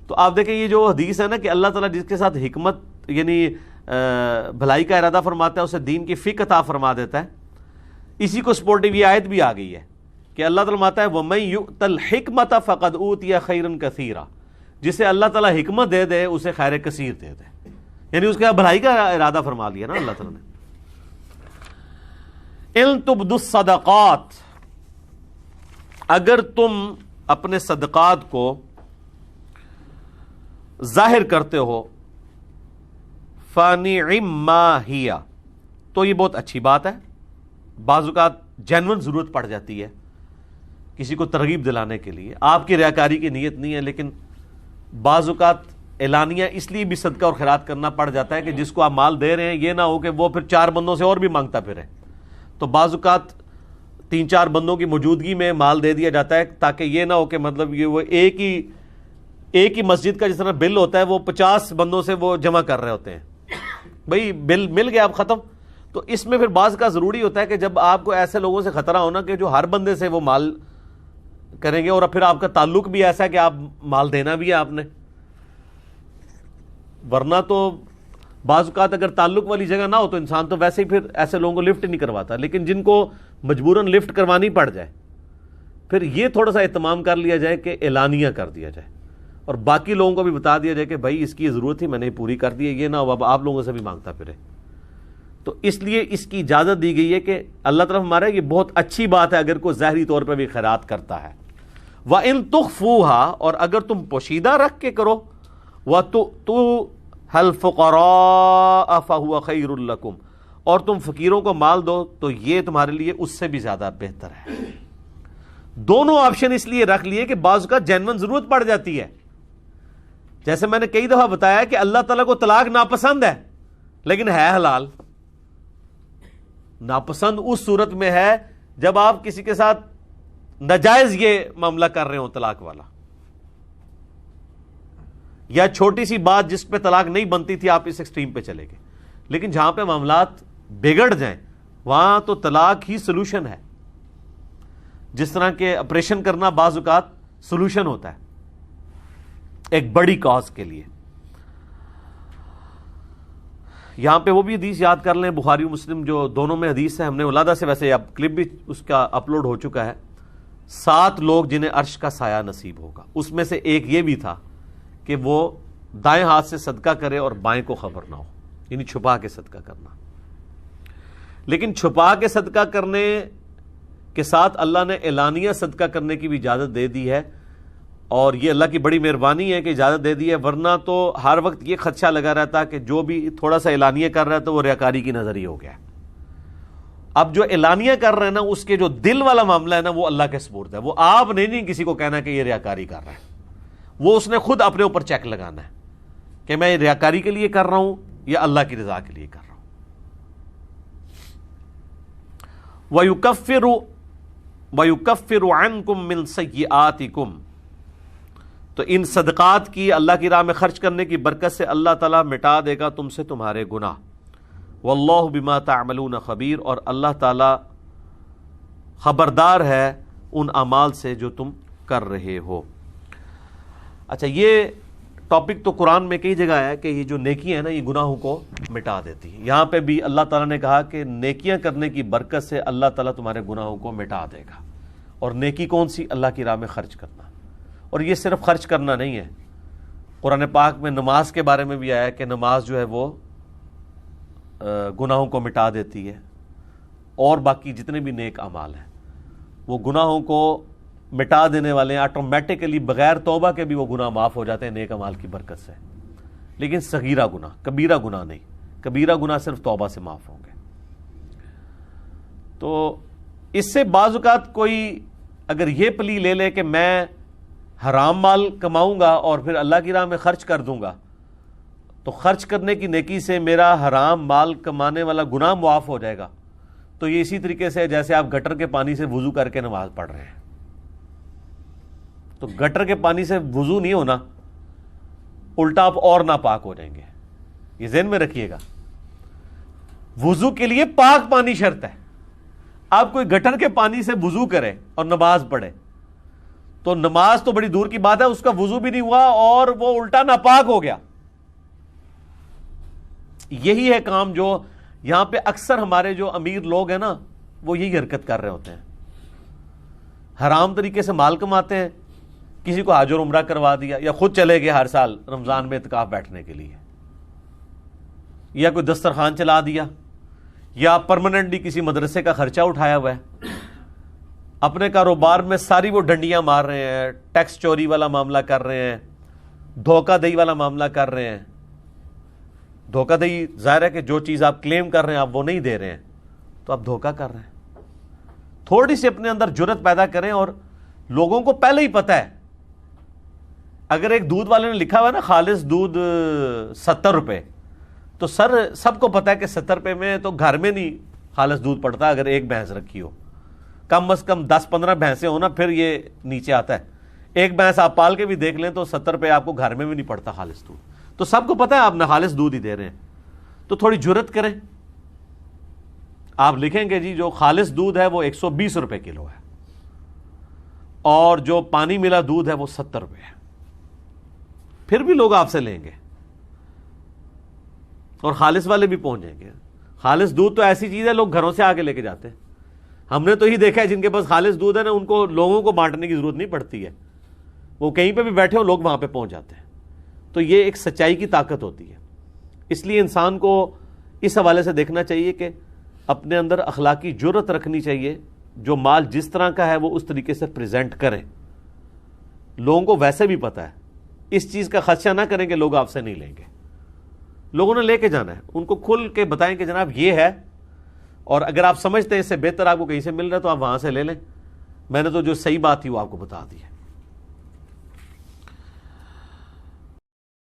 تو آپ دیکھیں یہ جو حدیث ہے نا کہ اللہ تعالیٰ جس کے ساتھ حکمت یعنی بھلائی کا ارادہ فرماتا ہے اسے دین کی فقہ عطا فرما دیتا ہے، اسی کو سپورٹیو یہ آیت بھی آ گئی ہے کہ اللہ تعالیٰ فرماتا ہے وَمَن يُؤْتَ الْحِكْمَةَ فَقَدْ أُوتِيَ خَيْرًا كَثِيرًا، جسے اللہ تعالیٰ حکمت دے دے اسے خیر کثیر دے دے، یعنی اس کا بھلائی کا ارادہ فرما لیا نا اللہ تعالیٰ نے۔ اِن تُبْدُوا الصَّدَقَاتِ، اگر تم اپنے صدقات کو ظاہر کرتے ہو، فَنِعِمَّ مَا ہِیَ، تو یہ بہت اچھی بات ہے۔ بعض اوقات جینون ضرورت پڑ جاتی ہے کسی کو ترغیب دلانے کے لیے، آپ کی ریاکاری کی نیت نہیں ہے، لیکن بعض اوقات اعلانیہ اس لیے بھی صدقہ اور خیرات کرنا پڑ جاتا ہے کہ جس کو آپ مال دے رہے ہیں یہ نہ ہو کہ وہ پھر 4 بندوں سے اور بھی مانگتا پھرے، تو بعض اوقات 3-4 بندوں کی موجودگی میں مال دے دیا جاتا ہے تاکہ یہ نہ ہو کہ مطلب یہ وہ ایک ہی مسجد کا جس طرح بل ہوتا ہے وہ 50 بندوں سے وہ جمع کر رہے ہوتے ہیں، بھئی بل مل گیا اب ختم۔ تو اس میں پھر بعض کا ضروری ہوتا ہے کہ جب آپ کو ایسے لوگوں سے خطرہ ہونا کہ جو ہر بندے سے وہ مال کریں گے اور پھر آپ کا تعلق بھی ایسا ہے کہ آپ مال دینا بھی ہے آپ نے، ورنہ تو بعض اوقات اگر تعلق والی جگہ نہ ہو تو انسان تو ویسے ہی پھر ایسے لوگوں کو لفٹ نہیں کرواتا، لیکن جن کو مجبوراً لفٹ کروانی پڑ جائے پھر یہ تھوڑا سا اہتمام کر لیا جائے کہ اعلانیہ کر دیا جائے اور باقی لوگوں کو بھی بتا دیا جائے کہ بھائی اس کی یہ ضرورت تھی میں نے پوری کر دی ہے، یہ نہ ہو اب آپ لوگوں سے بھی مانگتا پھرے۔ تو اس لیے اس کی اجازت دی گئی ہے کہ اللہ طرف ہمارے یہ بہت اچھی بات ہے اگر کوئی ظاہری طور پہ بھی خیرات کرتا ہے۔ وَإِن تُخْفُوهَا، اور اگر تم پوشیدہ رکھ کے کرو، وَتُؤْتُوهَا الْفُقَرَاءَ فَهُوَ خَيْرٌ لَكُمْ، اور تم فقیروں کو مال دو تو یہ تمہارے لیے اس سے بھی زیادہ بہتر ہے۔ دونوں آپشن اس لیے رکھ لیے کہ بعض کا جینون ضرورت پڑ جاتی ہے، جیسے میں نے کئی دفعہ بتایا کہ اللہ تعالیٰ کو طلاق ناپسند ہے لیکن ہے حلال۔ ناپسند اس صورت میں ہے جب آپ کسی کے ساتھ ناجائز یہ معاملہ کر رہے ہوں طلاق والا، یا چھوٹی سی بات جس پہ طلاق نہیں بنتی تھی آپ اس ایکسٹریم پہ چلے گئے، لیکن جہاں پہ معاملات بگڑ جائیں وہاں تو طلاق ہی سلوشن ہے، جس طرح کہ آپریشن کرنا بعض اوقات سلوشن ہوتا ہے ایک بڑی کاز کے لیے۔ یہاں پہ وہ بھی حدیث یاد کر لیں، بخاری و مسلم جو دونوں میں حدیث ہے، ہم نے ولادہ سے ویسے اب کلپ بھی اس کا اپلوڈ ہو چکا ہے، 7 لوگ جنہیں عرش کا سایہ نصیب ہوگا، اس میں سے ایک یہ بھی تھا کہ وہ دائیں ہاتھ سے صدقہ کرے اور بائیں کو خبر نہ ہو، یعنی چھپا کے صدقہ کرنا۔ لیکن چھپا کے صدقہ کرنے کے ساتھ اللہ نے اعلانیہ صدقہ کرنے کی بھی اجازت دے دی ہے، اور یہ اللہ کی بڑی مہربانی ہے کہ اجازت دے دی ہے، ورنہ تو ہر وقت یہ خدشہ لگا رہتا کہ جو بھی تھوڑا سا اعلانیہ کر رہا ہے تو وہ ریاکاری کی نظر ہی ہو گیا ہے۔ اب جو اعلانیہ کر رہے ہیں نا اس کے جو دل والا معاملہ ہے نا وہ اللہ کے سپرد ہے، وہ آپ نے نہیں کسی کو کہنا کہ یہ ریاکاری کر رہا ہے، وہ اس نے خود اپنے اوپر چیک لگانا ہے کہ میں ریاکاری کے لیے کر رہا ہوں یا اللہ کی رضا کے لیے کر رہا ہوں۔ وَيُكَفِّرُ عَنْكُم مِّن سَيِّئَاتِكُم، تو ان صدقات کی اللہ کی راہ میں خرچ کرنے کی برکت سے اللہ تعالیٰ مٹا دے گا تم سے تمہارے گناہ۔ واللہ بما تعملون خبیر، اور اللہ تعالیٰ خبردار ہے ان اعمال سے جو تم کر رہے ہو۔ اچھا، یہ ٹاپک تو قرآن میں کئی جگہ ہے کہ یہ جو نیکی ہے نا یہ گناہوں کو مٹا دیتی ہے۔ یہاں پہ بھی اللہ تعالیٰ نے کہا کہ نیکیاں کرنے کی برکت سے اللہ تعالیٰ تمہارے گناہوں کو مٹا دے گا۔ اور نیکی کون سی؟ اللہ کی راہ میں خرچ کرنا۔ اور یہ صرف خرچ کرنا نہیں ہے، قرآن پاک میں نماز کے بارے میں بھی آیا ہے کہ نماز جو ہے وہ گناہوں کو مٹا دیتی ہے، اور باقی جتنے بھی نیک اعمال ہیں وہ گناہوں کو مٹا دینے والے ہیں، آٹومیٹکلی بغیر توبہ کے بھی وہ گناہ معاف ہو جاتے ہیں نیک اعمال کی برکت سے۔ لیکن صغیرہ گناہ، کبیرہ گناہ نہیں، کبیرہ گناہ صرف توبہ سے معاف ہوں گے۔ تو اس سے بعض اوقات کوئی اگر یہ پلی لے لے کہ میں حرام مال کماؤں گا اور پھر اللہ کی راہ میں خرچ کر دوں گا تو خرچ کرنے کی نیکی سے میرا حرام مال کمانے والا گناہ معاف ہو جائے گا، تو یہ اسی طریقے سے جیسے آپ گٹر کے پانی سے وضو کر کے نماز پڑھ رہے ہیں، تو گٹر کے پانی سے وضو نہیں ہونا، الٹا آپ اور ناپاک ہو جائیں گے، یہ ذہن میں رکھیے گا۔ وضو کے لیے پاک پانی شرط ہے، آپ کوئی گٹر کے پانی سے وضو کرے اور نماز پڑھے تو نماز تو بڑی دور کی بات ہے، اس کا وضو بھی نہیں ہوا اور وہ الٹا ناپاک ہو گیا۔ یہی ہے کام جو یہاں پہ اکثر ہمارے جو امیر لوگ ہیں نا وہ یہی حرکت کر رہے ہوتے ہیں، حرام طریقے سے مال کماتے ہیں، کسی کو حج اور عمرہ کروا دیا، یا خود چلے گئے ہر سال رمضان میں اعتکاف بیٹھنے کے لیے، یا کوئی دسترخوان چلا دیا، یا پرماننٹلی کسی مدرسے کا خرچہ اٹھایا ہوا ہے، اپنے کاروبار میں ساری وہ ڈنڈیاں مار رہے ہیں، ٹیکس چوری والا معاملہ کر رہے ہیں، دھوکہ دہی والا معاملہ کر رہے ہیں۔ دھوکہ دہی ظاہر ہے کہ جو چیز آپ کلیم کر رہے ہیں آپ وہ نہیں دے رہے ہیں، تو آپ دھوکہ کر رہے ہیں۔ تھوڑی سی اپنے اندر جرت پیدا کریں، اور لوگوں کو پہلے ہی پتہ ہے، اگر ایک دودھ والے نے لکھا ہوا ہے نا خالص دودھ 70 روپے، تو سب کو پتا ہے کہ 70 روپے میں تو گھر میں نہیں خالص دودھ پڑتا، اگر ایک بھینس رکھی ہو، کم از کم 10-15 بھینسیں ہو نا پھر یہ نیچے آتا ہے۔ ایک بھینس آپ پال کے بھی دیکھ لیں تو 70 روپے آپ کو گھر میں بھی نہیں پڑتا خالص دودھ، تو سب کو پتا ہے آپ نہ خالص دودھ ہی دے رہے ہیں۔ تو تھوڑی جرت کریں، آپ لکھیں گے جی جو خالص دودھ ہے وہ 120 روپے کلو ہے، اور جو پانی ملا دودھ ہے وہ 70 روپے ہے، پھر بھی لوگ آپ سے لیں گے، اور خالص والے بھی پہنچ جائیں گے۔ خالص دودھ تو ایسی چیز ہے لوگ گھروں سے آگے لے کے جاتے ہیں، ہم نے تو ہی دیکھا ہے جن کے پاس خالص دودھ ہے نا ان کو لوگوں کو بانٹنے کی ضرورت نہیں پڑتی ہے، وہ کہیں پہ بھی بیٹھے ہو لوگ وہاں پہ پہنچ جاتے ہیں۔ تو یہ ایک سچائی کی طاقت ہوتی ہے، اس لیے انسان کو اس حوالے سے دیکھنا چاہیے کہ اپنے اندر اخلاقی جرت رکھنی چاہیے، جو مال جس طرح کا ہے وہ اس طریقے سے پریزنٹ کریں۔ لوگوں کو ویسے بھی پتہ ہے، اس چیز کا خدشہ نہ کریں کہ لوگ آپ سے نہیں لیں گے، لوگوں نے لے کے جانا ہے، ان کو کھل کے بتائیں کہ جناب یہ ہے، اور اگر آپ سمجھتے ہیں اس سے بہتر آپ کو کہیں سے مل رہا ہے تو آپ وہاں سے لے لیں، میں نے تو جو صحیح بات تھی وہ آپ کو بتا دی ہے۔